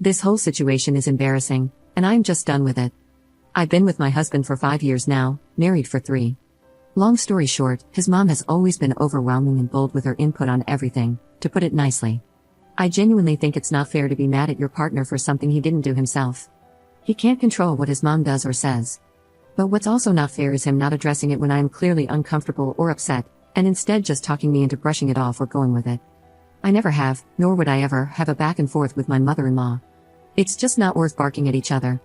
This whole situation is embarrassing, and I'm just done with it. I've been with my husband for 5 years now, married for 3. Long story short, his mom has always been overwhelming and bold with her input on everything, to put it nicely. I genuinely think it's not fair to be mad at your partner for something he didn't do himself. He can't control what his mom does or says. But what's also not fair is him not addressing it when I am clearly uncomfortable or upset, and instead just talking me into brushing it off or going with it. I never have, nor would I ever, have a back and forth with my mother-in-law. It's just not worth barking at each other.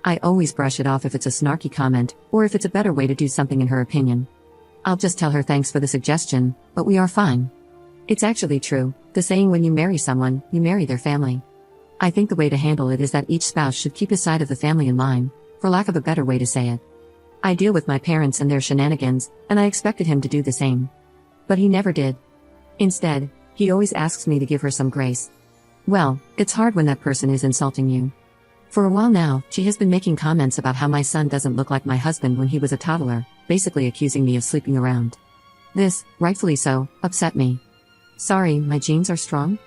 I always brush it off if it's a snarky comment, or if it's a better way to do something in her opinion. I'll just tell her thanks for the suggestion, but we are fine. It's actually true, the saying when you marry someone, you marry their family. I think the way to handle it is that each spouse should keep his side of the family in line, for lack of a better way to say it. I deal with my parents and their shenanigans, and I expected him to do the same. But he never did. Instead, he always asks me to give her some grace. Well, it's hard when that person is insulting you. For a while now, she has been making comments about how my son doesn't look like my husband when he was a toddler, basically accusing me of sleeping around. This, rightfully so, upset me. Sorry, my genes are strong?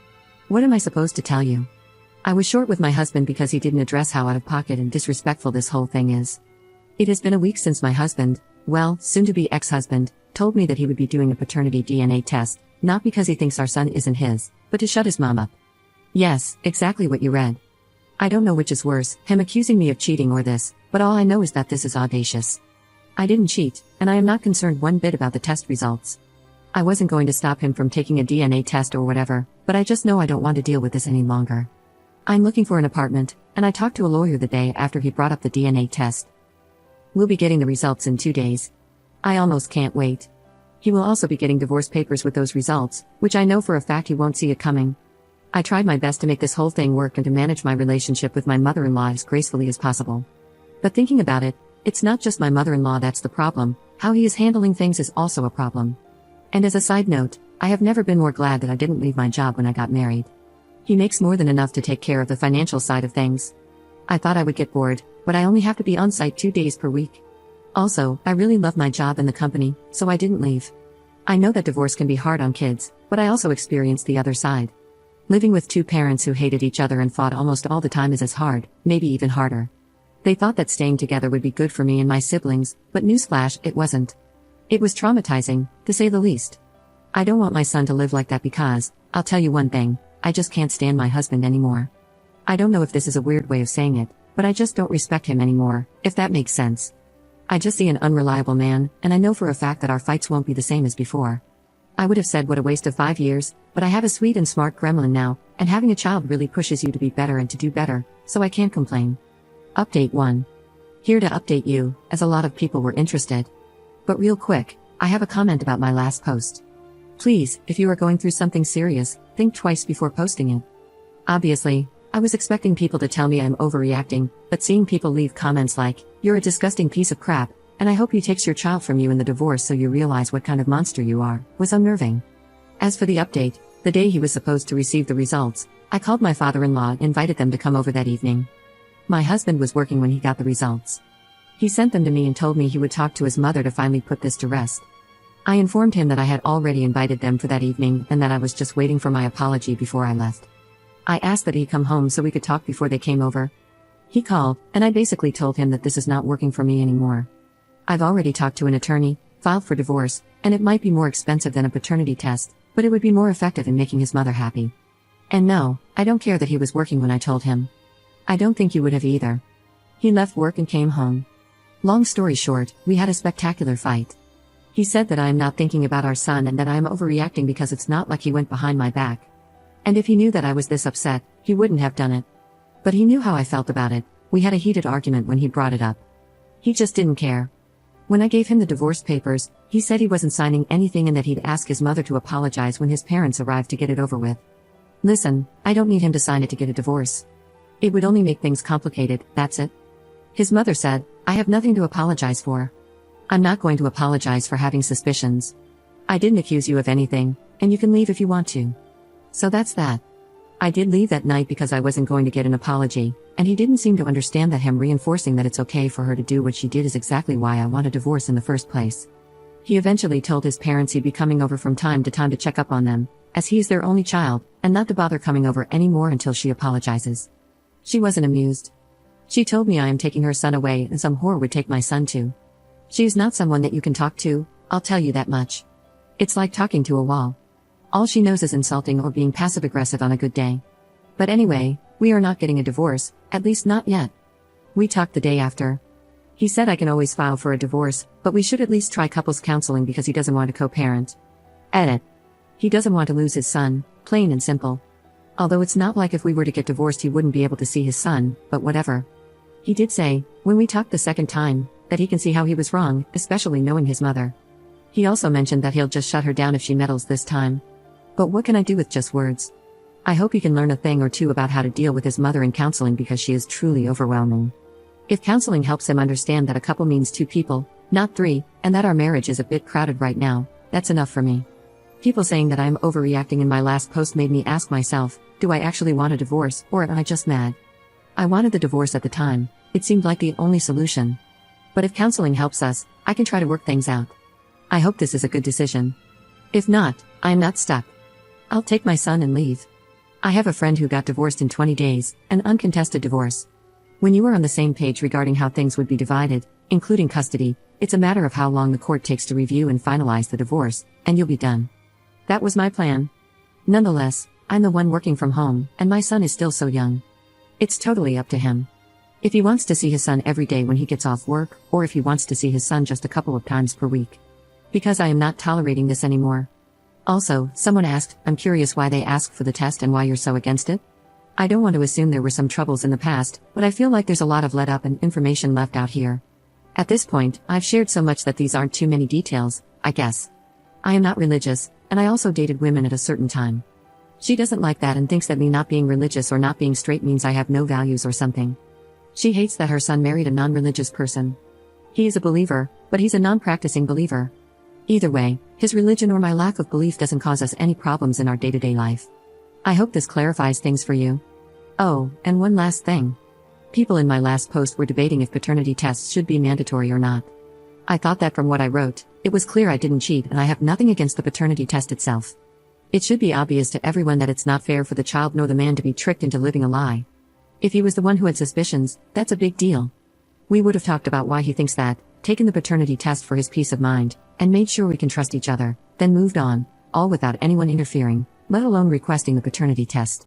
What am I supposed to tell you? I was short with my husband because he didn't address how out of pocket and disrespectful this whole thing is. It has been a week since my husband, well, soon-to-be ex-husband, told me that he would be doing a paternity DNA test, not because he thinks our son isn't his, but to shut his mom up. Yes, exactly what you read. I don't know which is worse, him accusing me of cheating or this, but all I know is that this is audacious. I didn't cheat, and I am not concerned one bit about the test results. I wasn't going to stop him from taking a DNA test or whatever, but I just know I don't want to deal with this any longer. I'm looking for an apartment, and I talked to a lawyer the day after he brought up the DNA test. We'll be getting the results in 2 days. I almost can't wait. He will also be getting divorce papers with those results, which I know for a fact he won't see it coming. I tried my best to make this whole thing work and to manage my relationship with my mother-in-law as gracefully as possible. But thinking about it, it's not just my mother-in-law that's the problem, how he is handling things is also a problem. And as a side note, I have never been more glad that I didn't leave my job when I got married. He makes more than enough to take care of the financial side of things. I thought I would get bored, but I only have to be on site 2 days per week. Also, I really love my job and the company, so I didn't leave. I know that divorce can be hard on kids, but I also experienced the other side. Living with 2 parents who hated each other and fought almost all the time is as hard, maybe even harder. They thought that staying together would be good for me and my siblings, but newsflash, it wasn't. It was traumatizing, to say the least. I don't want my son to live like that because, I'll tell you one thing, I just can't stand my husband anymore. I don't know if this is a weird way of saying it, but I just don't respect him anymore, if that makes sense. I just see an unreliable man, and I know for a fact that our fights won't be the same as before. I would have said what a waste of 5 years, but I have a sweet and smart gremlin now, and having a child really pushes you to be better and to do better, so I can't complain. Update 1. Here to update you, as a lot of people were interested. But real quick, I have a comment about my last post. Please, if you are going through something serious, think twice before posting it. Obviously, I was expecting people to tell me I'm overreacting, but seeing people leave comments like, "You're a disgusting piece of crap, and I hope he takes your child from you in the divorce so you realize what kind of monster you are," was unnerving. As for the update, the day he was supposed to receive the results, I called my father-in-law and invited them to come over that evening. My husband was working when he got the results. He sent them to me and told me he would talk to his mother to finally put this to rest. I informed him that I had already invited them for that evening and that I was just waiting for my apology before I left. I asked that he come home so we could talk before they came over. He called, and I basically told him that this is not working for me anymore. I've already talked to an attorney, filed for divorce, and it might be more expensive than a paternity test, but it would be more effective in making his mother happy. And no, I don't care that he was working when I told him. I don't think you would have either. He left work and came home. Long story short, we had a spectacular fight. He said that I am not thinking about our son and that I am overreacting because it's not like he went behind my back. And if he knew that I was this upset, he wouldn't have done it. But he knew how I felt about it. We had a heated argument when he brought it up. He just didn't care. When I gave him the divorce papers, he said he wasn't signing anything and that he'd ask his mother to apologize when his parents arrived to get it over with. Listen, I don't need him to sign it to get a divorce. It would only make things complicated, that's it. His mother said, "I have nothing to apologize for. I'm not going to apologize for having suspicions. I didn't accuse you of anything, and you can leave if you want to." So that's that. I did leave that night because I wasn't going to get an apology, and he didn't seem to understand that him reinforcing that it's okay for her to do what she did is exactly why I want a divorce in the first place. He eventually told his parents he'd be coming over from time to time to check up on them, as he is their only child, and not to bother coming over anymore until she apologizes. She wasn't amused. She told me I am taking her son away and some whore would take my son too. She is not someone that you can talk to, I'll tell you that much. It's like talking to a wall. All she knows is insulting or being passive-aggressive on a good day. But anyway, we are not getting a divorce, at least not yet. We talked the day after. He said I can always file for a divorce, but we should at least try couples counseling because he doesn't want to co-parent. Edit. He doesn't want to lose his son, plain and simple. Although it's not like if we were to get divorced he wouldn't be able to see his son, but whatever. He did say, when we talked the second time, that he can see how he was wrong, especially knowing his mother. He also mentioned that he'll just shut her down if she meddles this time. But what can I do with just words? I hope he can learn a thing or two about how to deal with his mother in counseling because she is truly overwhelming. If counseling helps him understand that a couple means two people, not three, and that our marriage is a bit crowded right now, that's enough for me. People saying that I am overreacting in my last post made me ask myself, do I actually want a divorce, or am I just mad? I wanted the divorce at the time, it seemed like the only solution. But if counseling helps us, I can try to work things out. I hope this is a good decision. If not, I am not stuck. I'll take my son and leave. I have a friend who got divorced in 20 days, an uncontested divorce. When you are on the same page regarding how things would be divided, including custody, it's a matter of how long the court takes to review and finalize the divorce, and you'll be done. That was my plan. Nonetheless, I'm the one working from home, and my son is still so young. It's totally up to him. If he wants to see his son every day when he gets off work, or if he wants to see his son just a couple of times per week. Because I am not tolerating this anymore. Also, someone asked, I'm curious why they asked for the test and why you're so against it? I don't want to assume there were some troubles in the past, but I feel like there's a lot of let up and information left out here. At this point, I've shared so much that these aren't too many details, I guess. I am not religious, and I also dated women at a certain time. She doesn't like that and thinks that me not being religious or not being straight means I have no values or something. She hates that her son married a non-religious person. He is a believer, but he's a non-practicing believer. Either way, his religion or my lack of belief doesn't cause us any problems in our day-to-day life. I hope this clarifies things for you. Oh, and one last thing. People in my last post were debating if paternity tests should be mandatory or not. I thought that from what I wrote, it was clear I didn't cheat and I have nothing against the paternity test itself. It should be obvious to everyone that it's not fair for the child nor the man to be tricked into living a lie. If he was the one who had suspicions, that's a big deal. We would have talked about why he thinks that, taken the paternity test for his peace of mind, and made sure we can trust each other, then moved on, all without anyone interfering, let alone requesting the paternity test.